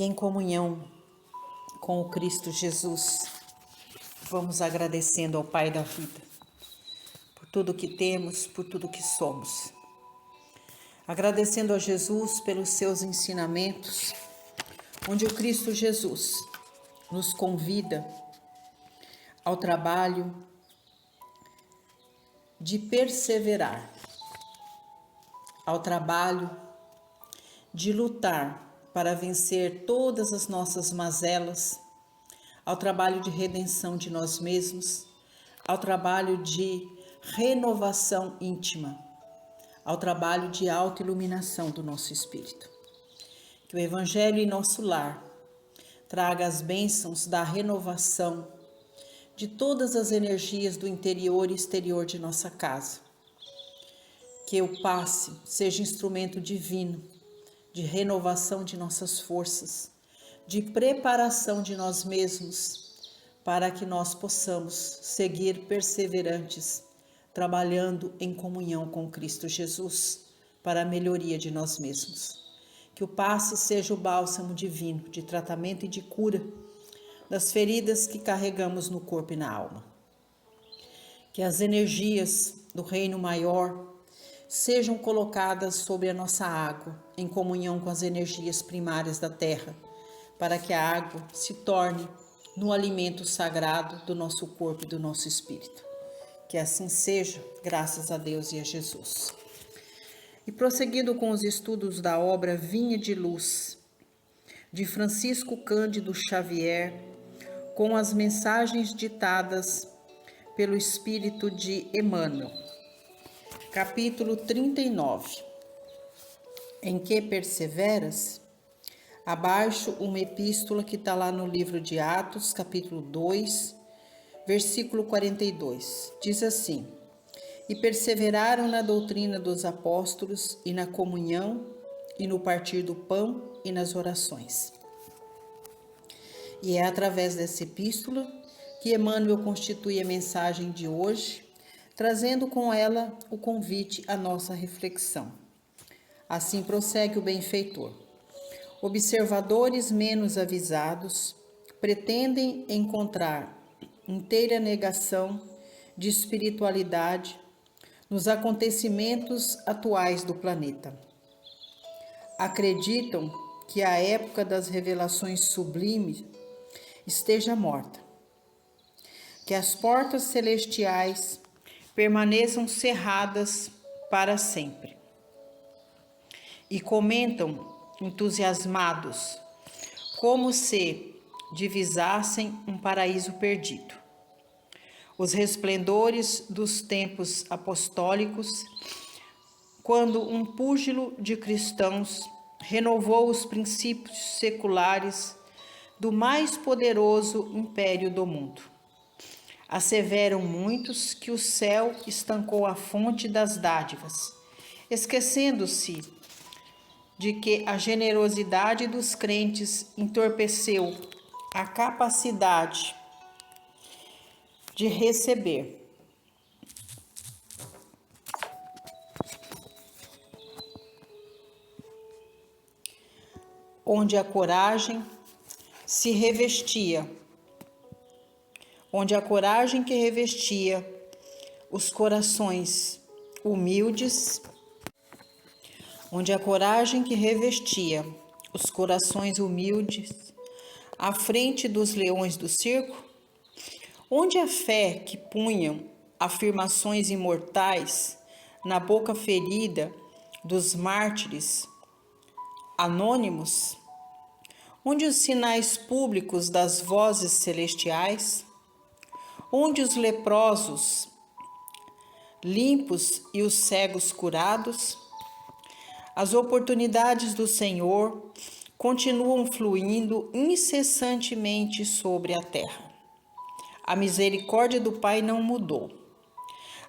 e em comunhão com o Cristo Jesus, vamos agradecendo ao Pai da vida por tudo que temos, por tudo que somos. Agradecendo a Jesus pelos seus ensinamentos, onde o Cristo Jesus nos convida ao trabalho de perseverar, ao trabalho de lutar para vencer todas as nossas mazelas, ao trabalho de redenção de nós mesmos, ao trabalho de renovação íntima, ao trabalho de autoiluminação do nosso espírito. Que o Evangelho em nosso lar traga as bênçãos da renovação de todas as energias do interior e exterior de nossa casa. Que o passe seja instrumento divino de renovação de nossas forças, de preparação de nós mesmos, para que nós possamos seguir perseverantes, trabalhando em comunhão com Cristo Jesus, para a melhoria de nós mesmos. Que o passe seja o bálsamo divino de tratamento e de cura das feridas que carregamos no corpo e na alma. Que as energias do reino maior sejam colocadas sobre a nossa água, em comunhão com as energias primárias da terra, para que a água se torne no alimento sagrado do nosso corpo e do nosso espírito. Que assim seja, graças a Deus e a Jesus. E prosseguindo com os estudos da obra Vinha de Luz, de Francisco Cândido Xavier, com as mensagens ditadas pelo Espírito de Emmanuel, capítulo 39. Em que perseveras? Abaixo uma epístola que está lá no livro de Atos, capítulo 2, versículo 42. Diz assim: E perseveraram na doutrina dos apóstolos e na comunhão e no partir do pão e nas orações. E é através dessa epístola que Emmanuel constitui a mensagem de hoje, trazendo com ela o convite à nossa reflexão. Assim prossegue o benfeitor. Observadores menos avisados pretendem encontrar inteira negação de espiritualidade nos acontecimentos atuais do planeta. Acreditam que a época das revelações sublimes esteja morta, que as portas celestiais permaneçam cerradas para sempre. E comentam entusiasmados, como se divisassem um paraíso perdido. Os resplendores dos tempos apostólicos, quando um púgilo de cristãos renovou os princípios seculares do mais poderoso império do mundo. Asseveram muitos que o céu estancou a fonte das dádivas, esquecendo-se de que a generosidade dos crentes entorpeceu a capacidade de receber. Onde a coragem que revestia os corações humildes, à frente dos leões do circo, onde a fé que punham afirmações imortais na boca ferida dos mártires anônimos, onde os sinais públicos das vozes celestiais, onde os leprosos limpos e os cegos curados, as oportunidades do Senhor continuam fluindo incessantemente sobre a terra. A misericórdia do Pai não mudou.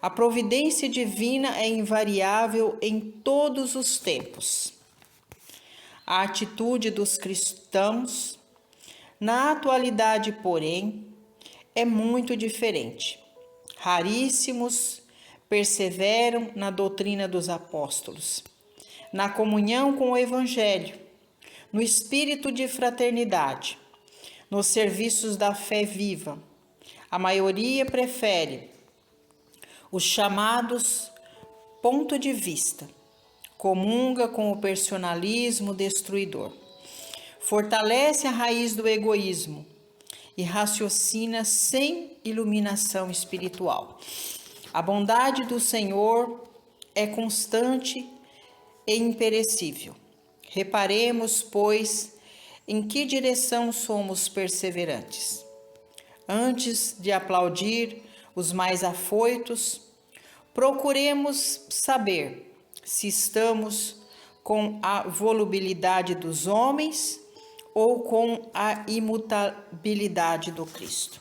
A providência divina é invariável em todos os tempos. A atitude dos cristãos, na atualidade, porém, é muito diferente. Raríssimos perseveram na doutrina dos apóstolos, na comunhão com o Evangelho, no espírito de fraternidade, nos serviços da fé viva. A maioria prefere os chamados ponto de vista, comunga com o personalismo destruidor, fortalece a raiz do egoísmo e raciocina sem iluminação espiritual. A bondade do Senhor é constante e imperecível. Reparemos, pois, em que direção somos perseverantes. Antes de aplaudir os mais afoitos, procuremos saber se estamos com a volubilidade dos homens ou com a imutabilidade do Cristo.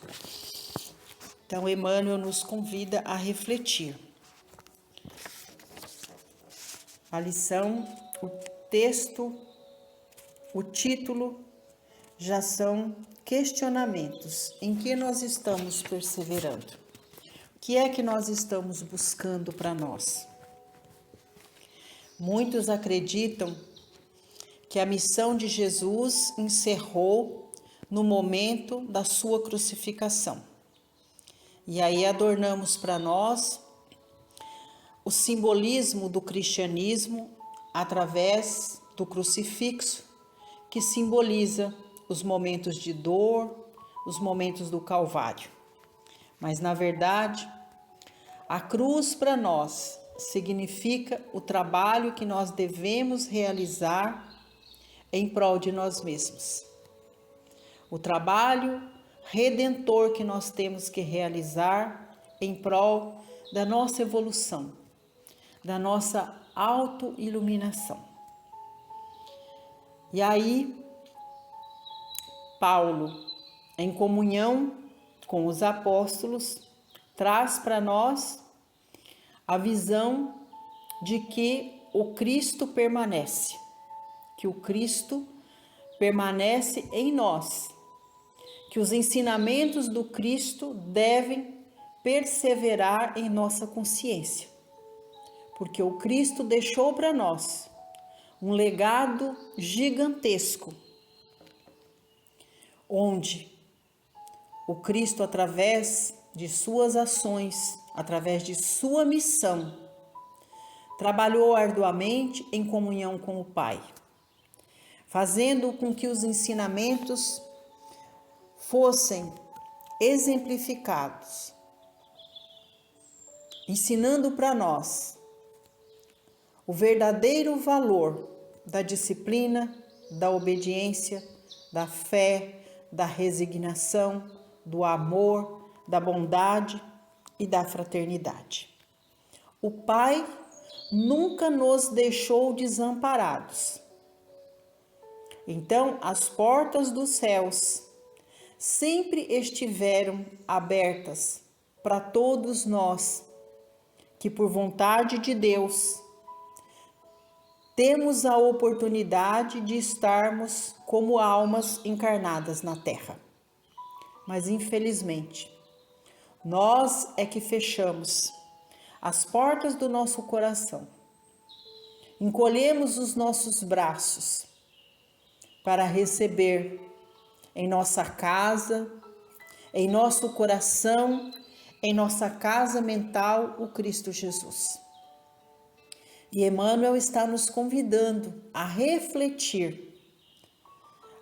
Então, Emmanuel nos convida a refletir. A lição, o texto, o título já são questionamentos. Em que nós estamos perseverando? O que é que nós estamos buscando para nós? Muitos acreditam que a missão de Jesus encerrou no momento da sua crucificação. E aí adornamos para nós o simbolismo do cristianismo através do crucifixo, que simboliza os momentos de dor, os momentos do Calvário. Mas, na verdade, a cruz para nós significa o trabalho que nós devemos realizar em prol de nós mesmos. O trabalho redentor que nós temos que realizar em prol da nossa evolução, da nossa autoiluminação. E aí, Paulo, em comunhão com os apóstolos, traz para nós a visão de que o Cristo permanece, que o Cristo permanece em nós, que os ensinamentos do Cristo devem perseverar em nossa consciência, porque o Cristo deixou para nós um legado gigantesco, onde o Cristo, através de suas ações, através de sua missão, trabalhou arduamente em comunhão com o Pai, fazendo com que os ensinamentos fossem exemplificados, ensinando para nós o verdadeiro valor da disciplina, da obediência, da fé, da resignação, do amor, da bondade e da fraternidade. O Pai nunca nos deixou desamparados. Então, as portas dos céus sempre estiveram abertas para todos nós, que por vontade de Deus temos a oportunidade de estarmos como almas encarnadas na Terra. Mas, infelizmente, nós é que fechamos as portas do nosso coração, encolhemos os nossos braços para receber em nossa casa, em nosso coração, em nossa casa mental, o Cristo Jesus. E Emmanuel está nos convidando a refletir,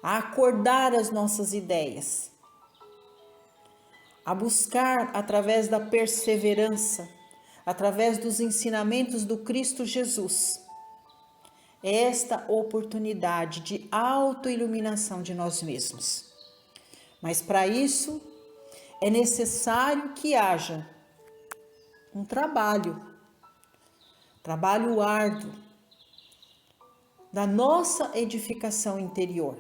a acordar as nossas ideias, a buscar através da perseverança, através dos ensinamentos do Cristo Jesus, esta oportunidade de autoiluminação de nós mesmos. Mas para isso é necessário que haja um trabalho árduo da nossa edificação interior,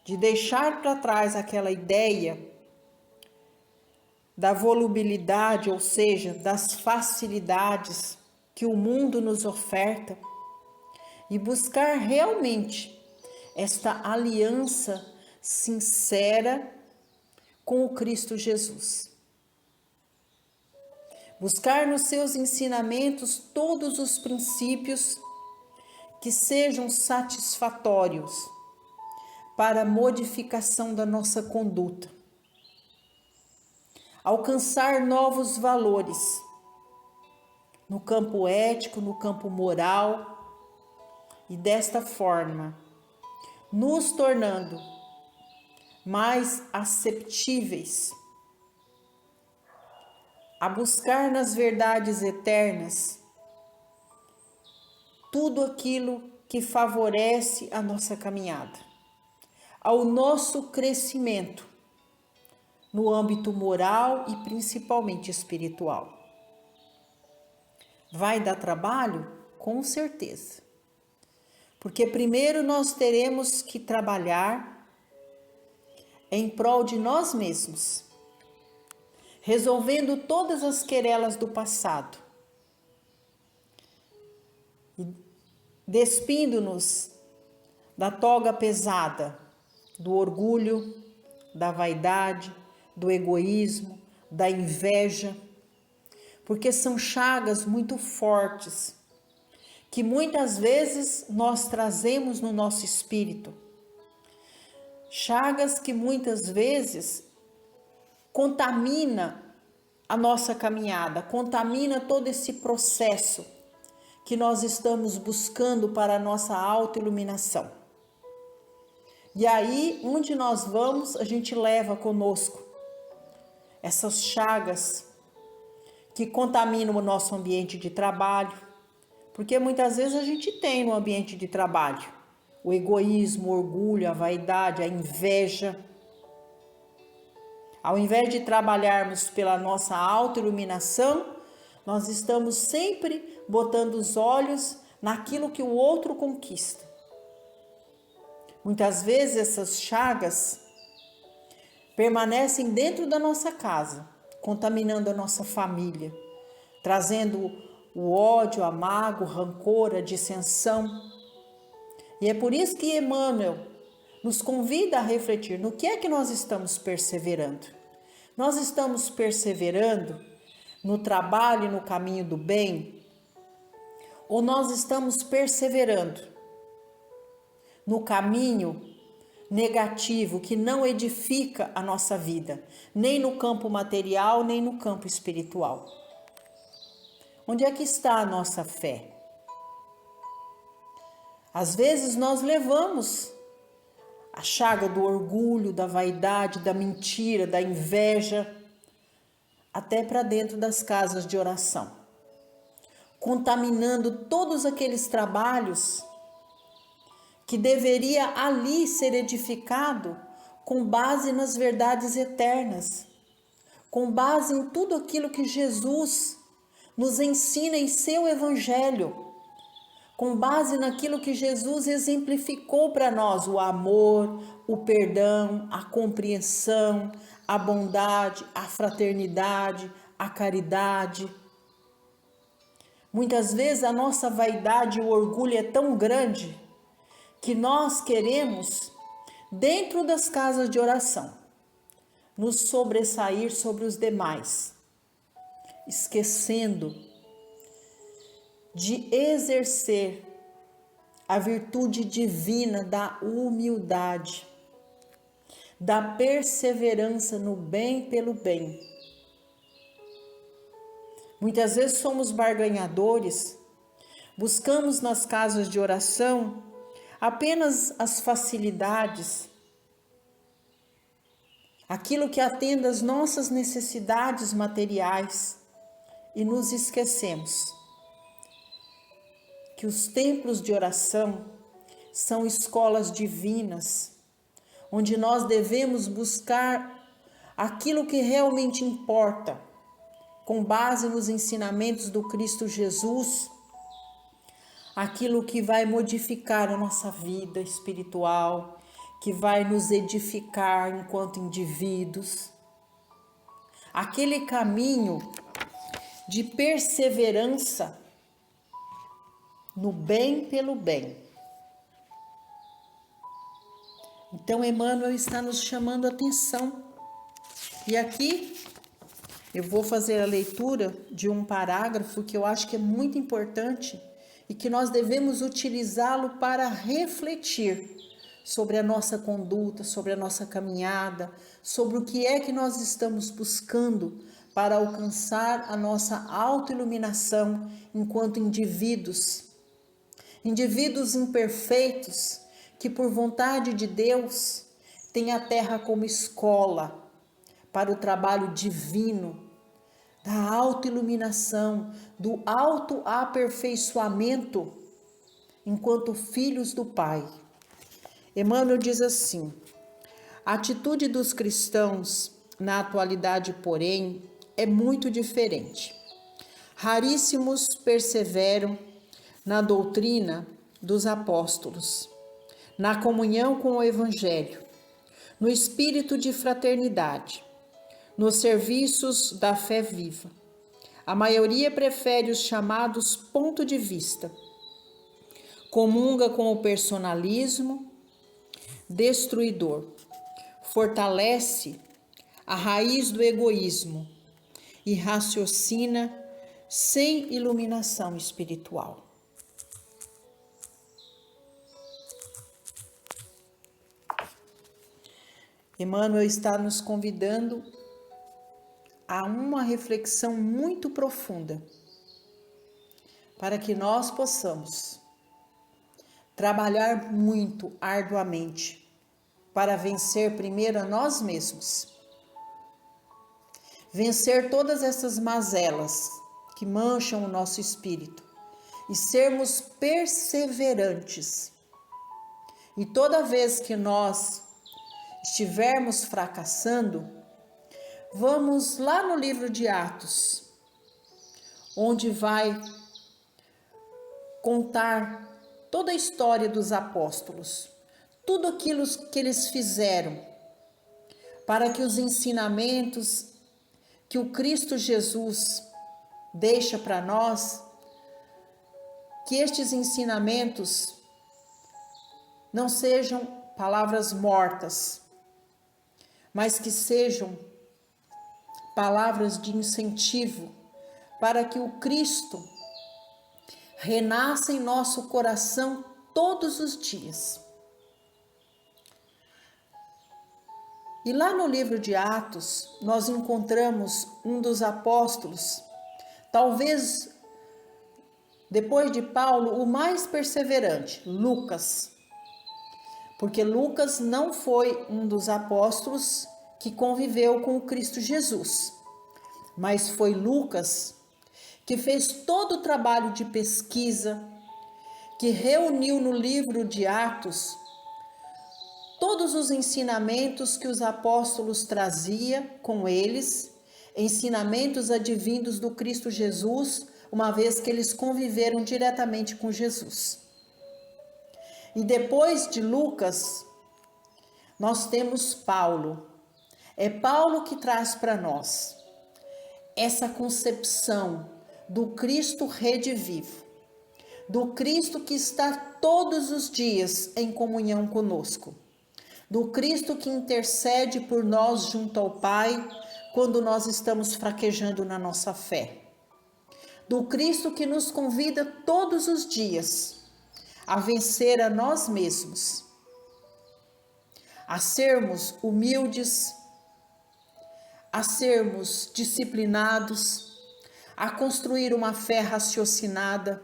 de deixar para trás aquela ideia da volubilidade, ou seja, das facilidades que o mundo nos oferta, e buscar realmente esta aliança sincera com o Cristo Jesus. Buscar nos seus ensinamentos todos os princípios que sejam satisfatórios para a modificação da nossa conduta, alcançar novos valores no campo ético, no campo moral, e desta forma nos tornando mais aceptíveis a buscar nas verdades eternas tudo aquilo que favorece a nossa caminhada, ao nosso crescimento no âmbito moral e principalmente espiritual. Vai dar trabalho? Com certeza. Porque primeiro nós teremos que trabalhar em prol de nós mesmos, resolvendo todas as querelas do passado, despindo-nos da toga pesada, do orgulho, da vaidade, do egoísmo, da inveja, porque são chagas muito fortes, que muitas vezes nós trazemos no nosso espírito. Chagas que muitas vezes contamina a nossa caminhada, contamina todo esse processo que nós estamos buscando para a nossa autoiluminação. E aí, onde nós vamos, a gente leva conosco essas chagas que contaminam o nosso ambiente de trabalho, porque muitas vezes a gente tem no ambiente de trabalho o egoísmo, o orgulho, a vaidade, a inveja. Ao invés de trabalharmos pela nossa autoiluminação, nós estamos sempre botando os olhos naquilo que o outro conquista. Muitas vezes essas chagas permanecem dentro da nossa casa, contaminando a nossa família, trazendo o ódio, a mágoa, o rancor, a dissensão. E é por isso que Emmanuel nos convida a refletir no que é que nós estamos perseverando. Nós estamos perseverando no trabalho e no caminho do bem? Ou nós estamos perseverando no caminho negativo que não edifica a nossa vida, nem no campo material, nem no campo espiritual? Onde é que está a nossa fé? Às vezes nós levamos a chaga do orgulho, da vaidade, da mentira, da inveja, até para dentro das casas de oração, contaminando todos aqueles trabalhos que deveria ali ser edificado com base nas verdades eternas, com base em tudo aquilo que Jesus nos ensina em seu evangelho, com base naquilo que Jesus exemplificou para nós, o amor, o perdão, a compreensão, a bondade, a fraternidade, a caridade. Muitas vezes a nossa vaidade e o orgulho é tão grande que nós queremos, dentro das casas de oração, nos sobressair sobre os demais, esquecendo de exercer a virtude divina da humildade, da perseverança no bem pelo bem. Muitas vezes somos barganhadores, buscamos nas casas de oração apenas as facilidades, aquilo que atenda às nossas necessidades materiais, e nos esquecemos que os templos de oração são escolas divinas, onde nós devemos buscar aquilo que realmente importa, com base nos ensinamentos do Cristo Jesus, aquilo que vai modificar a nossa vida espiritual, que vai nos edificar enquanto indivíduos. Aquele caminho de perseverança no bem pelo bem. Então, Emmanuel está nos chamando a atenção. E aqui eu vou fazer a leitura de um parágrafo que eu acho que é muito importante e que nós devemos utilizá-lo para refletir sobre a nossa conduta, sobre a nossa caminhada, sobre o que é que nós estamos buscando para alcançar a nossa autoiluminação enquanto indivíduos imperfeitos que, por vontade de Deus, têm a terra como escola para o trabalho divino da autoiluminação, do autoaperfeiçoamento enquanto filhos do Pai. Emmanuel diz assim: a atitude dos cristãos na atualidade, porém, é muito diferente. Raríssimos perseveram na doutrina dos apóstolos, na comunhão com o Evangelho, no espírito de fraternidade, nos serviços da fé viva. A maioria prefere os chamados ponto de vista, comunga com o personalismo destruidor, fortalece a raiz do egoísmo e raciocina sem iluminação espiritual. Emmanuel está nos convidando a uma reflexão muito profunda para que nós possamos trabalhar muito arduamente para vencer primeiro a nós mesmos, vencer todas essas mazelas que mancham o nosso espírito e sermos perseverantes. E toda vez que nós estivermos fracassando, vamos lá no livro de Atos, onde vai contar toda a história dos apóstolos, tudo aquilo que eles fizeram para que os ensinamentos que o Cristo Jesus deixa para nós, que estes ensinamentos não sejam palavras mortas, mas que sejam palavras de incentivo para que o Cristo renasça em nosso coração todos os dias. E lá no livro de Atos, nós encontramos um dos apóstolos, talvez depois de Paulo, o mais perseverante, Lucas. Porque Lucas não foi um dos apóstolos que conviveu com o Cristo Jesus, mas foi Lucas que fez todo o trabalho de pesquisa, que reuniu no livro de Atos todos os ensinamentos que os apóstolos traziam com eles, ensinamentos advindos do Cristo Jesus, uma vez que eles conviveram diretamente com Jesus. E depois de Lucas, nós temos Paulo. É Paulo que traz para nós essa concepção do Cristo redivivo, do Cristo que está todos os dias em comunhão conosco, do Cristo que intercede por nós junto ao Pai quando nós estamos fraquejando na nossa fé, do Cristo que nos convida todos os dias a vencer a nós mesmos, a sermos humildes, a sermos disciplinados, a construir uma fé raciocinada,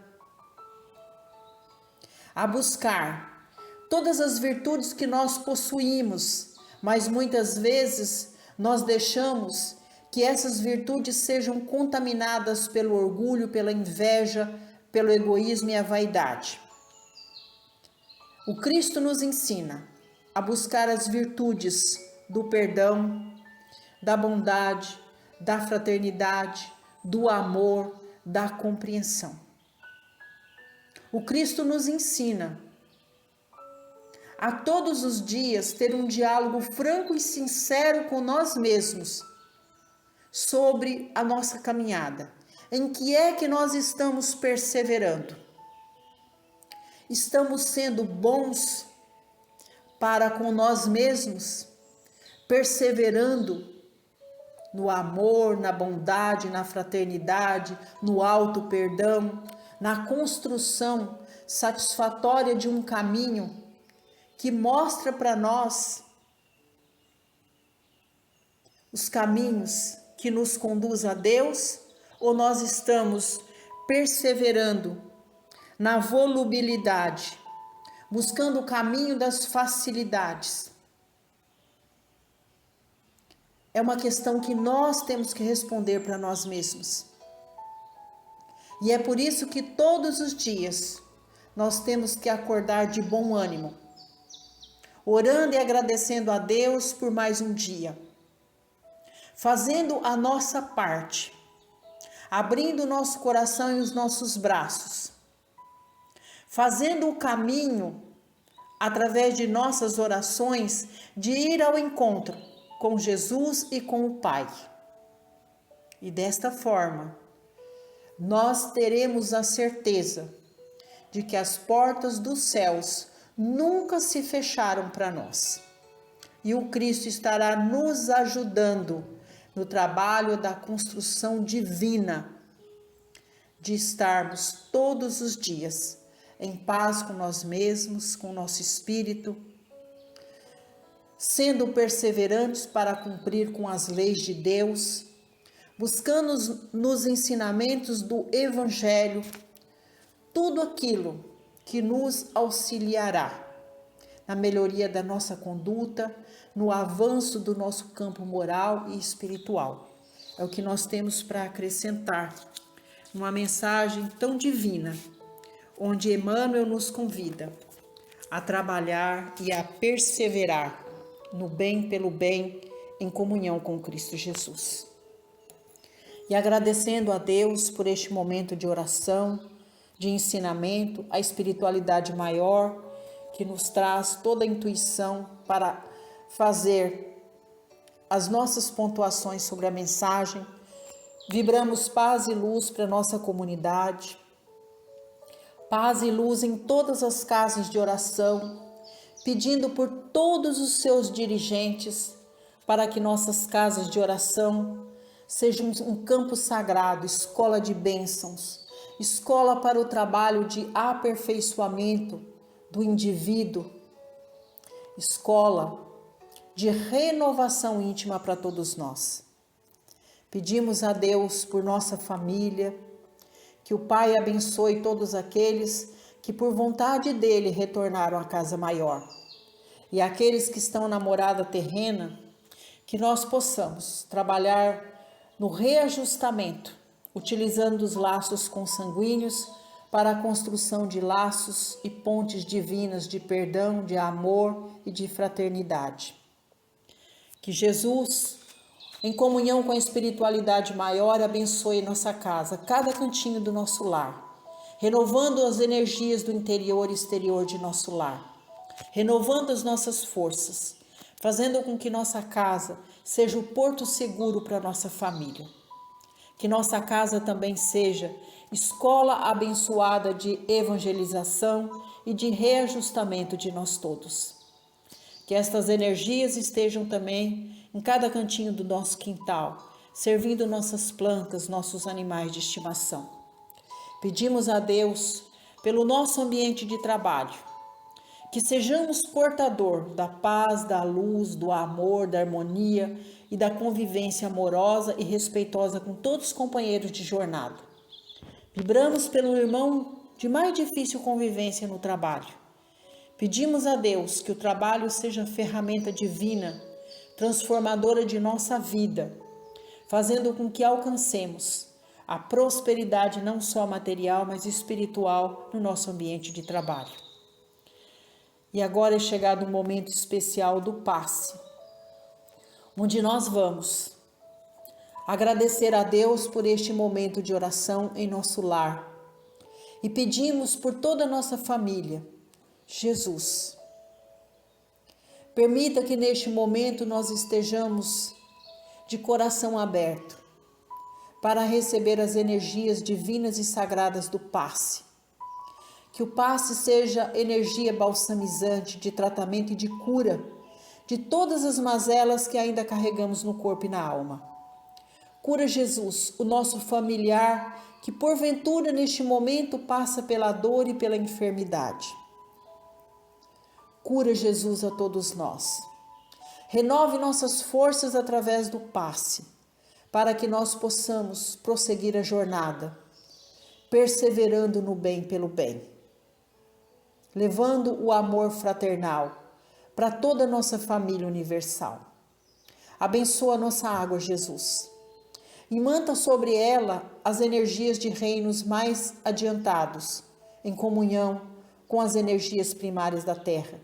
a buscar todas as virtudes que nós possuímos, mas muitas vezes nós deixamos que essas virtudes sejam contaminadas pelo orgulho, pela inveja, pelo egoísmo e a vaidade. O Cristo nos ensina a buscar as virtudes do perdão, da bondade, da fraternidade, do amor, da compreensão. O Cristo nos ensina a todos os dias ter um diálogo franco e sincero com nós mesmos sobre a nossa caminhada. Em que é que nós estamos perseverando? Estamos sendo bons para com nós mesmos, perseverando no amor, na bondade, na fraternidade, no auto perdão, na construção satisfatória de um caminho que mostra para nós os caminhos que nos conduz a Deus, ou nós estamos perseverando na volubilidade, buscando o caminho das facilidades? É uma questão que nós temos que responder para nós mesmos. E é por isso que todos os dias nós temos que acordar de bom ânimo, orando e agradecendo a Deus por mais um dia, fazendo a nossa parte, abrindo o nosso coração e os nossos braços, fazendo o caminho, através de nossas orações, de ir ao encontro com Jesus e com o Pai. E desta forma, nós teremos a certeza de que as portas dos céus nunca se fecharam para nós. E o Cristo estará nos ajudando no trabalho da construção divina, de estarmos todos os dias em paz com nós mesmos, com o nosso espírito, sendo perseverantes para cumprir com as leis de Deus, buscando nos ensinamentos do Evangelho tudo aquilo que nos auxiliará na melhoria da nossa conduta, no avanço do nosso campo moral e espiritual. É o que nós temos para acrescentar numa mensagem tão divina, onde Emmanuel nos convida a trabalhar e a perseverar no bem pelo bem, em comunhão com Cristo Jesus. E agradecendo a Deus por este momento de oração, de ensinamento, a espiritualidade maior que nos traz toda a intuição para fazer as nossas pontuações sobre a mensagem. Vibramos paz e luz para a nossa comunidade, paz e luz em todas as casas de oração, pedindo por todos os seus dirigentes para que nossas casas de oração sejam um campo sagrado, escola de bênçãos, escola para o trabalho de aperfeiçoamento do indivíduo, escola de renovação íntima para todos nós. Pedimos a Deus por nossa família, que o Pai abençoe todos aqueles que por vontade dele retornaram à casa maior. E aqueles que estão na morada terrena, que nós possamos trabalhar no reajustamento, utilizando os laços consanguíneos para a construção de laços e pontes divinas de perdão, de amor e de fraternidade. Que Jesus, em comunhão com a espiritualidade maior, abençoe nossa casa, cada cantinho do nosso lar, renovando as energias do interior e exterior de nosso lar, renovando as nossas forças, fazendo com que nossa casa seja o porto seguro para nossa família. Que nossa casa também seja escola abençoada de evangelização e de reajustamento de nós todos. Que estas energias estejam também em cada cantinho do nosso quintal, servindo nossas plantas, nossos animais de estimação. Pedimos a Deus pelo nosso ambiente de trabalho, que sejamos portador da paz, da luz, do amor, da harmonia e da convivência amorosa e respeitosa com todos os companheiros de jornada. Vibramos pelo irmão de mais difícil convivência no trabalho. Pedimos a Deus que o trabalho seja ferramenta divina, transformadora de nossa vida, fazendo com que alcancemos a prosperidade não só material, mas espiritual no nosso ambiente de trabalho. E agora é chegado o momento especial do passe, onde nós vamos agradecer a Deus por este momento de oração em nosso lar e pedimos por toda a nossa família. Jesus, permita que neste momento nós estejamos de coração aberto para receber as energias divinas e sagradas do passe. Que o passe seja energia balsamizante de tratamento e de cura de todas as mazelas que ainda carregamos no corpo e na alma. Cura, Jesus, o nosso familiar que porventura neste momento passa pela dor e pela enfermidade. Cura, Jesus, a todos nós. Renove nossas forças através do passe, para que nós possamos prosseguir a jornada, perseverando no bem pelo bem, levando o amor fraternal para toda a nossa família universal. Abençoa a nossa água, Jesus, e manta sobre ela as energias de reinos mais adiantados, em comunhão com as energias primárias da terra.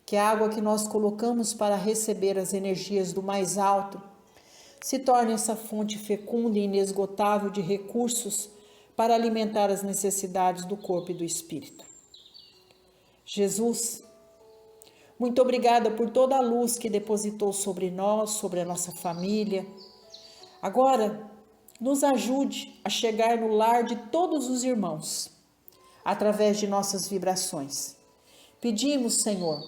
Que a água que nós colocamos para receber as energias do mais alto se torne essa fonte fecunda e inesgotável de recursos para alimentar as necessidades do corpo e do espírito. Jesus, muito obrigada por toda a luz que depositou sobre nós, sobre a nossa família. Agora, nos ajude a chegar no lar de todos os irmãos, através de nossas vibrações. Pedimos, Senhor,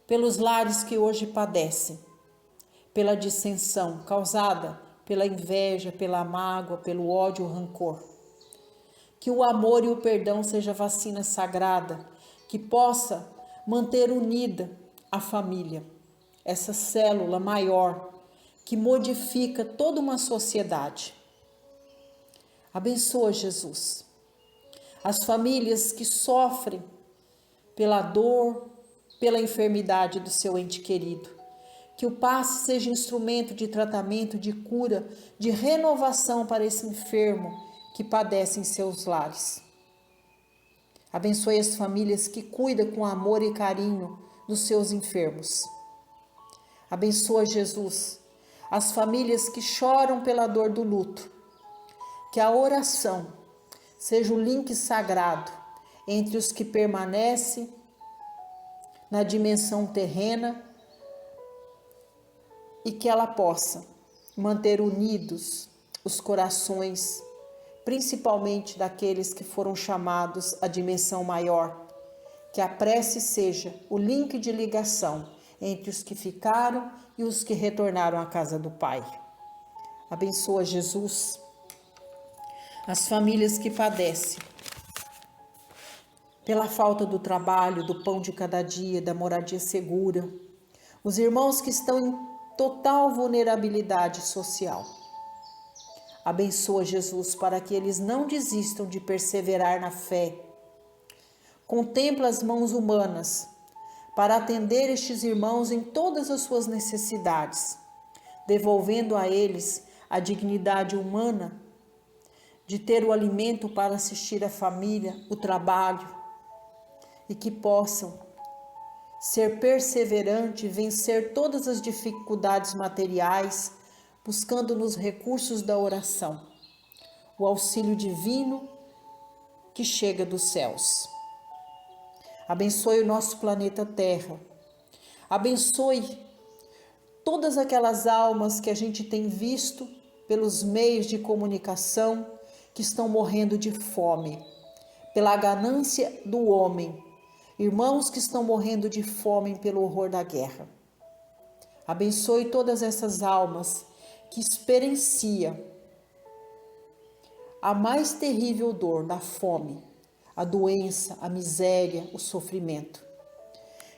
pelos lares que hoje padecem, pela dissensão causada pela inveja, pela mágoa, pelo ódio, o rancor. Que o amor e o perdão seja vacina sagrada, que possa manter unida a família, essa célula maior que modifica toda uma sociedade. Abençoa, Jesus, as famílias que sofrem pela dor, pela enfermidade do seu ente querido. Que o passe seja instrumento de tratamento, de cura, de renovação para esse enfermo que padece em seus lares. Abençoe as famílias que cuidam com amor e carinho dos seus enfermos. Abençoa, Jesus, as famílias que choram pela dor do luto. Que a oração seja o link sagrado entre os que permanecem na dimensão terrena e que ela possa manter unidos os corações, principalmente daqueles que foram chamados à dimensão maior. Que a prece seja o link de ligação entre os que ficaram e os que retornaram à casa do Pai. Abençoa, Jesus, as famílias que padecem pela falta do trabalho, do pão de cada dia, da moradia segura. Os irmãos que estão em total vulnerabilidade social. Abençoa, Jesus, para que eles não desistam de perseverar na fé. Contempla as mãos humanas para atender estes irmãos em todas as suas necessidades, devolvendo a eles a dignidade humana de ter o alimento para assistir a família, o trabalho, e que possam ser perseverante, vencer todas as dificuldades materiais, buscando nos recursos da oração, o auxílio divino que chega dos céus. Abençoe o nosso planeta Terra. Abençoe todas aquelas almas que a gente tem visto pelos meios de comunicação que estão morrendo de fome, pela ganância do homem. Irmãos que estão morrendo de fome pelo horror da guerra. Abençoe todas essas almas que experienciam a mais terrível dor da fome, a doença, a miséria, o sofrimento.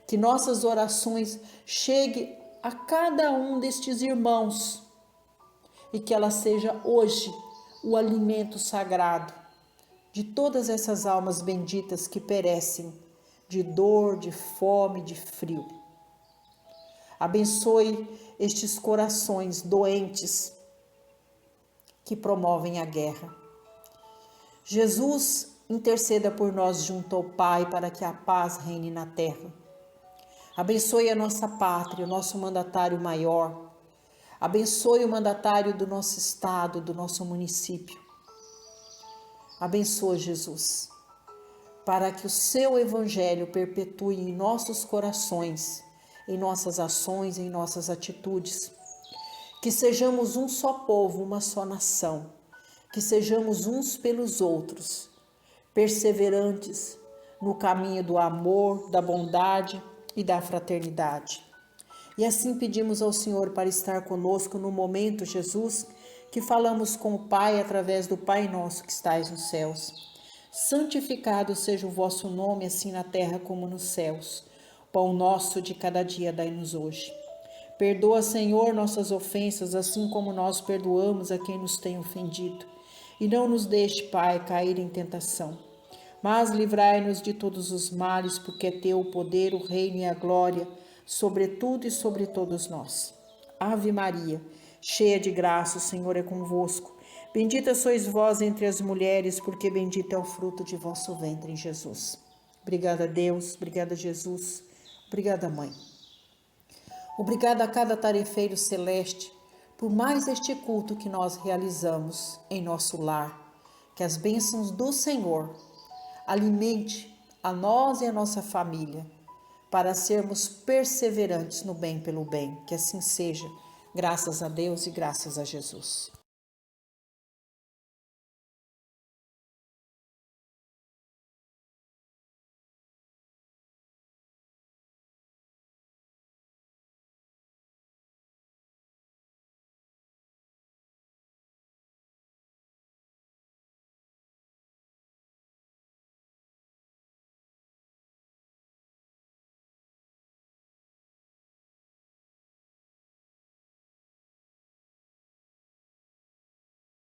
Que nossas orações cheguem a cada um destes irmãos e que ela seja hoje o alimento sagrado de todas essas almas benditas que perecem de dor, de fome, de frio. Abençoe estes corações doentes que promovem a guerra. Jesus, interceda por nós junto ao Pai para que a paz reine na terra. Abençoe a nossa pátria, o nosso mandatário maior. Abençoe o mandatário do nosso estado, do nosso município. Abençoa, Jesus, para que o seu evangelho perpetue em nossos corações, em nossas ações, em nossas atitudes. Que sejamos um só povo, uma só nação. Que sejamos uns pelos outros, perseverantes no caminho do amor, da bondade e da fraternidade. E assim pedimos ao Senhor para estar conosco no momento, Jesus, que falamos com o Pai através do Pai Nosso que estais nos céus. Santificado seja o vosso nome, assim na terra como nos céus. O pão nosso de cada dia dai-nos hoje. Perdoa, Senhor, nossas ofensas, assim como nós perdoamos a quem nos tem ofendido. E não nos deixe, Pai, cair em tentação, mas livrai-nos de todos os males, porque é teu o poder, o reino e a glória, sobre tudo e sobre todos nós. Ave Maria, cheia de graça, o Senhor é convosco. Bendita sois vós entre as mulheres, porque bendito é o fruto de vosso ventre, Jesus. Obrigada, Deus, obrigada, Jesus, obrigada, Mãe. Obrigada a cada tarefeiro celeste por mais este culto que nós realizamos em nosso lar. Que as bênçãos do Senhor alimente a nós e a nossa família para sermos perseverantes no bem pelo bem. Que assim seja, graças a Deus e graças a Jesus.